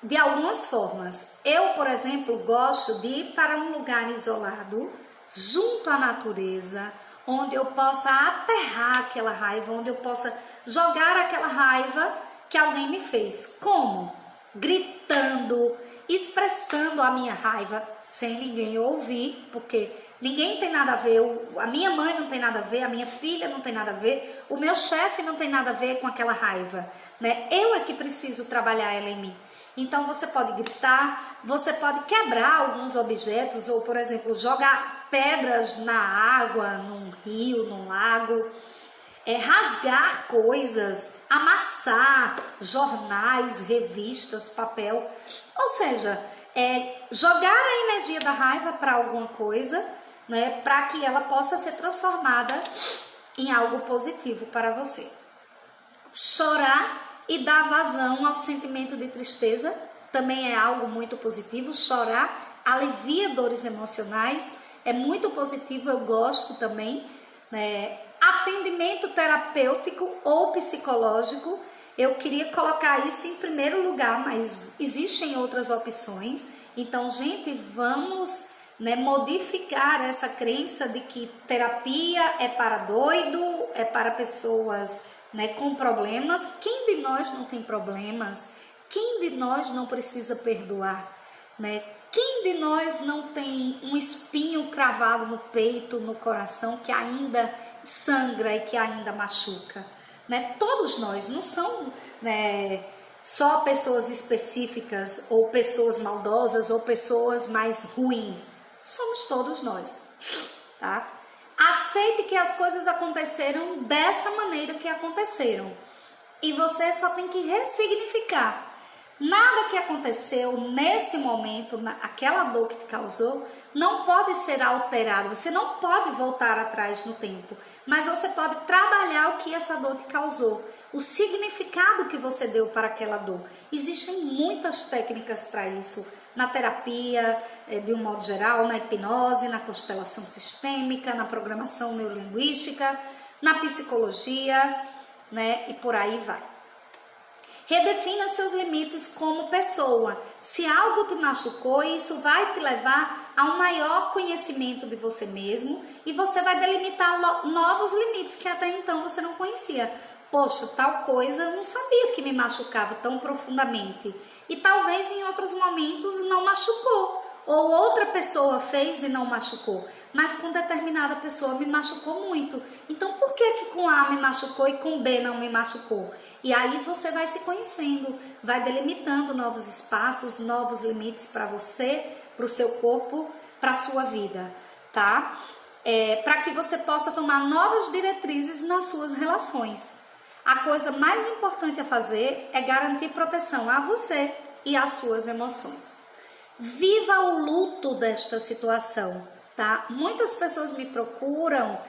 de algumas formas. Eu, por exemplo, gosto de ir para um lugar isolado, junto à natureza, onde eu possa aterrar aquela raiva, onde eu possa jogar aquela raiva que alguém me fez. Como? Gritando, expressando a minha raiva sem ninguém ouvir, porque ninguém tem nada a ver, a minha mãe não tem nada a ver, a minha filha não tem nada a ver, o meu chefe não tem nada a ver com aquela raiva, né? Eu é que preciso trabalhar ela em mim. Então você pode gritar, você pode quebrar alguns objetos, ou por exemplo, jogar pedras na água, num rio, num lago, rasgar coisas, amassar jornais, revistas, papel, ou seja, jogar a energia da raiva para alguma coisa, né, para que ela possa ser transformada em algo positivo para você. Chorar e dar vazão ao sentimento de tristeza também é algo muito positivo. Chorar alivia dores emocionais, é muito positivo, eu gosto também, né? Atendimento terapêutico ou psicológico, eu queria colocar isso em primeiro lugar, mas existem outras opções. Então, gente, vamos, né, modificar essa crença de que terapia é para doido, é para pessoas, né, com problemas. Quem de nós não tem problemas? Quem de nós não precisa perdoar, né? Quem de nós não tem um espinho cravado no peito, no coração, que ainda sangra e que ainda machuca, né? Todos nós, não são, né, só pessoas específicas ou pessoas maldosas ou pessoas mais ruins. Somos todos nós, tá? Aceite que as coisas aconteceram dessa maneira que aconteceram e você só tem que ressignificar. Nada que aconteceu nesse momento, aquela dor que te causou, não pode ser alterado. Você não pode voltar atrás no tempo, mas você pode trabalhar o que essa dor te causou, o significado que você deu para aquela dor. Existem muitas técnicas para isso, na terapia, de um modo geral, na hipnose, na constelação sistêmica, na programação neurolinguística, na psicologia, né? E por aí vai. Redefina seus limites como pessoa. Se algo te machucou, isso vai te levar a um maior conhecimento de você mesmo e você vai delimitar novos limites que até então você não conhecia. Poxa, tal coisa eu não sabia que me machucava tão profundamente. E talvez em outros momentos não machucou. Ou outra pessoa fez e não machucou, mas com determinada pessoa me machucou muito. Então por que com A me machucou e com B não me machucou? E aí você vai se conhecendo, vai delimitando novos espaços, novos limites para você, para o seu corpo, para a sua vida, tá? Para que você possa tomar novas diretrizes nas suas relações. A coisa mais importante a fazer é garantir proteção a você e às suas emoções. Viva o luto desta situação, tá? Muitas pessoas me procuram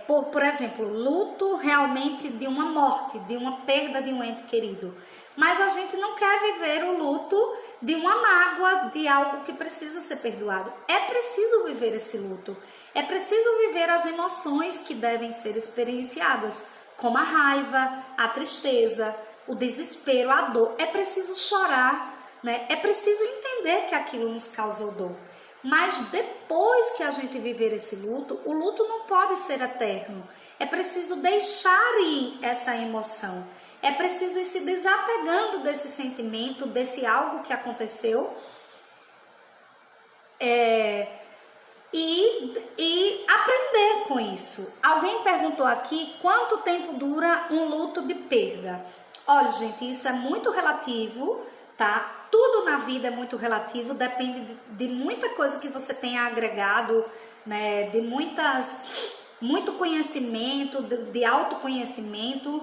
por exemplo, luto realmente de uma morte, de uma perda de um ente querido. Mas a gente não quer viver o luto de uma mágoa, de algo que precisa ser perdoado. É preciso viver esse luto. É preciso viver as emoções que devem ser experienciadas, como a raiva, a tristeza, o desespero, a dor. É preciso chorar, né? É preciso entender que aquilo nos causou dor. Mas depois que a gente viver esse luto, o luto não pode ser eterno. É preciso deixar ir essa emoção. É preciso ir se desapegando desse sentimento, desse algo que aconteceu. E e aprender com isso. Alguém perguntou aqui quanto tempo dura um luto de perda. Olha, gente, isso é muito relativo, tá? Tudo na vida é muito relativo, depende de muita coisa que você tenha agregado, né? De muito conhecimento, de autoconhecimento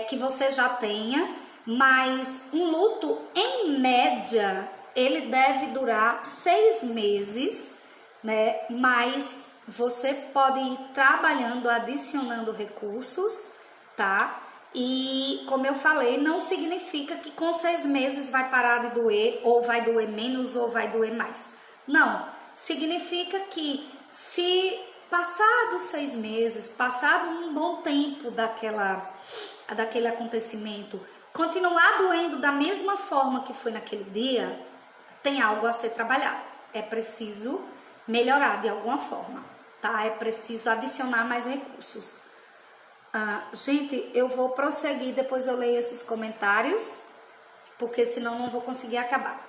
que você já tenha, mas um luto, em média, ele deve durar 6 meses, né? Mas você pode ir trabalhando, adicionando recursos, tá? E como eu falei, não significa que com 6 meses vai parar de doer, ou vai doer menos, ou vai doer mais. Não, significa que se passados 6 meses, passado um bom tempo daquele acontecimento, continuar doendo da mesma forma que foi naquele dia, tem algo a ser trabalhado. É preciso melhorar de alguma forma, tá? É preciso adicionar mais recursos. Gente, eu vou prosseguir, depois eu leio esses comentários, porque senão não vou conseguir acabar.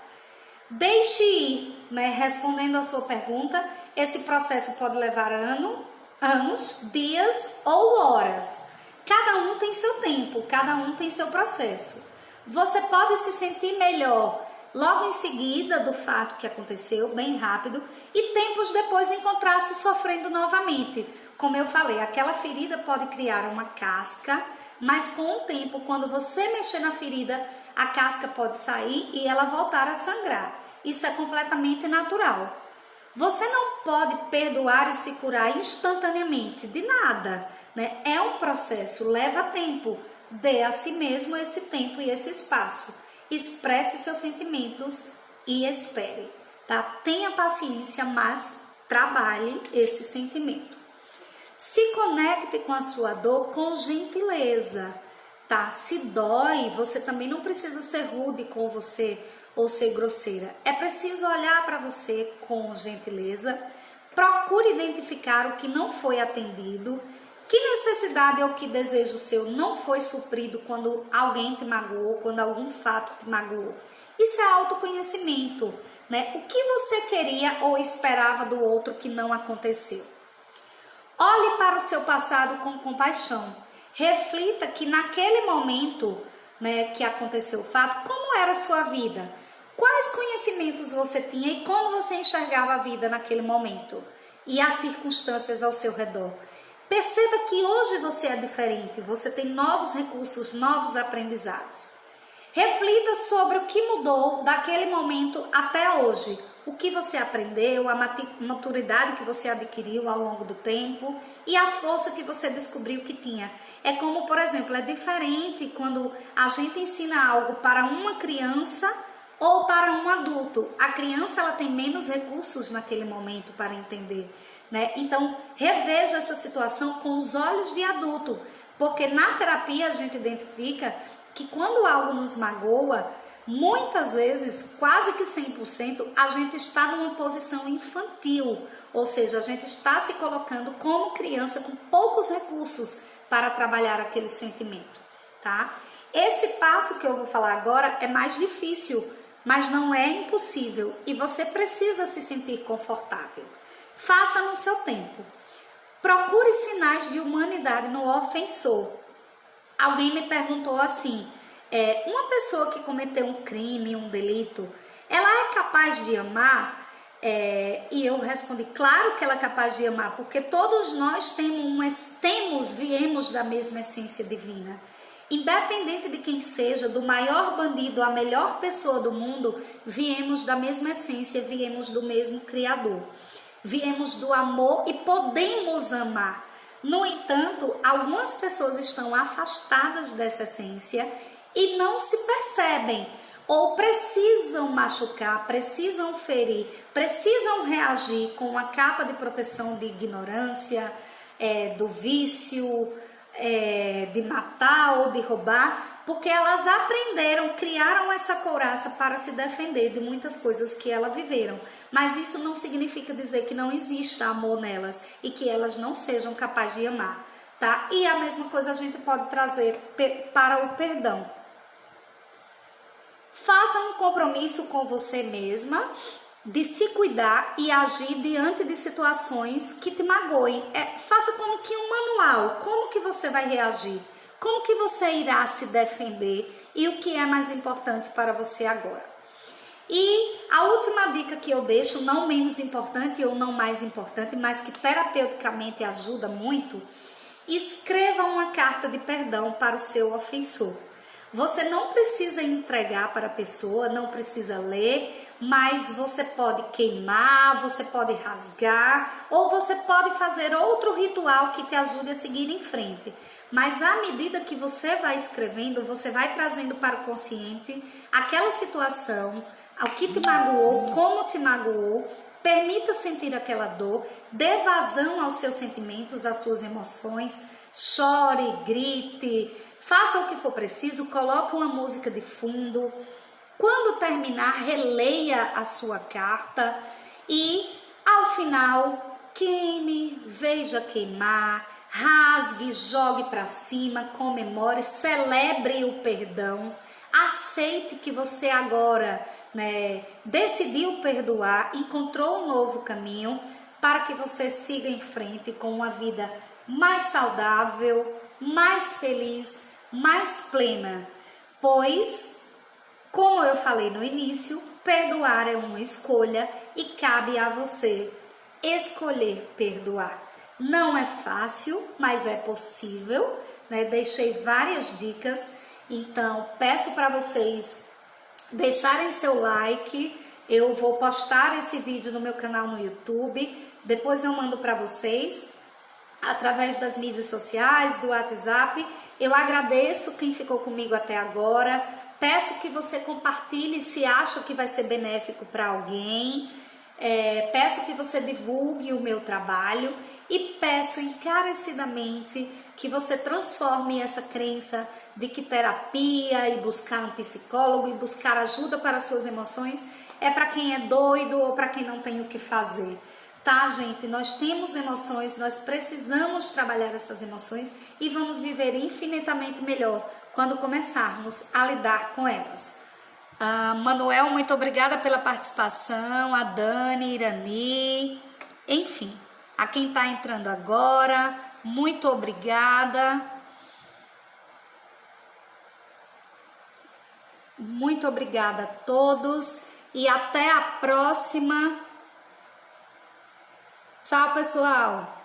Deixe ir, né? Respondendo a sua pergunta, esse processo pode levar anos, dias ou horas. Cada um tem seu tempo, cada um tem seu processo. Você pode se sentir melhor logo em seguida do fato que aconteceu, bem rápido, e tempos depois encontrar-se sofrendo novamente. Como eu falei, aquela ferida pode criar uma casca, mas com o tempo, quando você mexer na ferida, a casca pode sair e ela voltar a sangrar. Isso é completamente natural. Você não pode perdoar e se curar instantaneamente, de nada, né? É um processo, leva tempo. Dê a si mesmo esse tempo e esse espaço. Expresse seus sentimentos e espere, tá? Tenha paciência, mas trabalhe esse sentimento. Se conecte com a sua dor com gentileza, tá? Se dói, você também não precisa ser rude com você ou ser grosseira. É preciso olhar para você com gentileza. Procure identificar o que não foi atendido. Que necessidade ou que desejo seu não foi suprido quando alguém te magoou, quando algum fato te magoou? Isso é autoconhecimento, né? O que você queria ou esperava do outro que não aconteceu? Olhe para o seu passado com compaixão. Reflita que naquele momento, né, que aconteceu o fato, como era a sua vida? Quais conhecimentos você tinha e como você enxergava a vida naquele momento? E as circunstâncias ao seu redor? Perceba que hoje você é diferente, você tem novos recursos, novos aprendizados. Reflita sobre o que mudou daquele momento até hoje. O que você aprendeu, a maturidade que você adquiriu ao longo do tempo e a força que você descobriu que tinha. É como, por exemplo, é diferente quando a gente ensina algo para uma criança ou para um adulto. A criança ela tem menos recursos naquele momento para entender, né? Então, reveja essa situação com os olhos de adulto, porque na terapia a gente identifica que quando algo nos magoa, muitas vezes, quase que 100%, a gente está numa posição infantil, ou seja, a gente está se colocando como criança com poucos recursos para trabalhar aquele sentimento, tá? Esse passo que eu vou falar agora é mais difícil, mas não é impossível e você precisa se sentir confortável. Faça no seu tempo. Procure sinais de humanidade no ofensor. Alguém me perguntou assim, uma pessoa que cometeu um crime, um delito, ela é capaz de amar? E eu respondi, claro que ela é capaz de amar, porque todos nós viemos da mesma essência divina. Independente de quem seja, do maior bandido à melhor pessoa do mundo, viemos da mesma essência, viemos do mesmo Criador. Viemos do amor e podemos amar. No entanto, algumas pessoas estão afastadas dessa essência e não se percebem, ou precisam machucar, precisam ferir, precisam reagir com uma capa de proteção de ignorância, do vício, de matar ou de roubar, porque elas aprenderam, criaram essa couraça para se defender de muitas coisas que elas viveram. Mas isso não significa dizer que não exista amor nelas e que elas não sejam capazes de amar, tá? E a mesma coisa a gente pode trazer para o perdão. Faça um compromisso com você mesma de se cuidar e agir diante de situações que te magoem. Faça como que um manual, como que você vai reagir, como que você irá se defender e o que é mais importante para você agora. E a última dica que eu deixo, não menos importante ou não mais importante, mas que terapeuticamente ajuda muito, escreva uma carta de perdão para o seu ofensor. Você não precisa entregar para a pessoa, não precisa ler, mas você pode queimar, você pode rasgar ou você pode fazer outro ritual que te ajude a seguir em frente. Mas à medida que você vai escrevendo, você vai trazendo para o consciente aquela situação, o que te magoou, como te magoou. Permita sentir aquela dor, dê vazão aos seus sentimentos, às suas emoções, chore, grite, faça o que for preciso, coloque uma música de fundo. Quando terminar, releia a sua carta e, ao final, queime, veja queimar, rasgue, jogue para cima, comemore, celebre o perdão, aceite que você agora, decidiu perdoar, encontrou um novo caminho para que você siga em frente com uma vida mais saudável, mais feliz, mais plena, pois, como eu falei no início, perdoar é uma escolha e cabe a você escolher perdoar. Não é fácil, mas é possível, Deixei várias dicas, então peço para vocês deixarem seu like. Eu vou postar esse vídeo no meu canal no YouTube, depois eu mando para vocês através das mídias sociais, do WhatsApp. Eu agradeço quem ficou comigo até agora. Peço que você compartilhe se acha que vai ser benéfico para alguém. Peço que você divulgue o meu trabalho e peço encarecidamente que você transforme essa crença de que terapia e buscar um psicólogo e buscar ajuda para suas emoções é para quem é doido ou para quem não tem o que fazer. Tá, gente? Nós temos emoções, nós precisamos trabalhar essas emoções e vamos viver infinitamente melhor quando começarmos a lidar com elas. Manuel, muito obrigada pela participação, a Dani, Irani, enfim, a quem está entrando agora, muito obrigada. Muito obrigada a todos e até a próxima. Tchau, pessoal!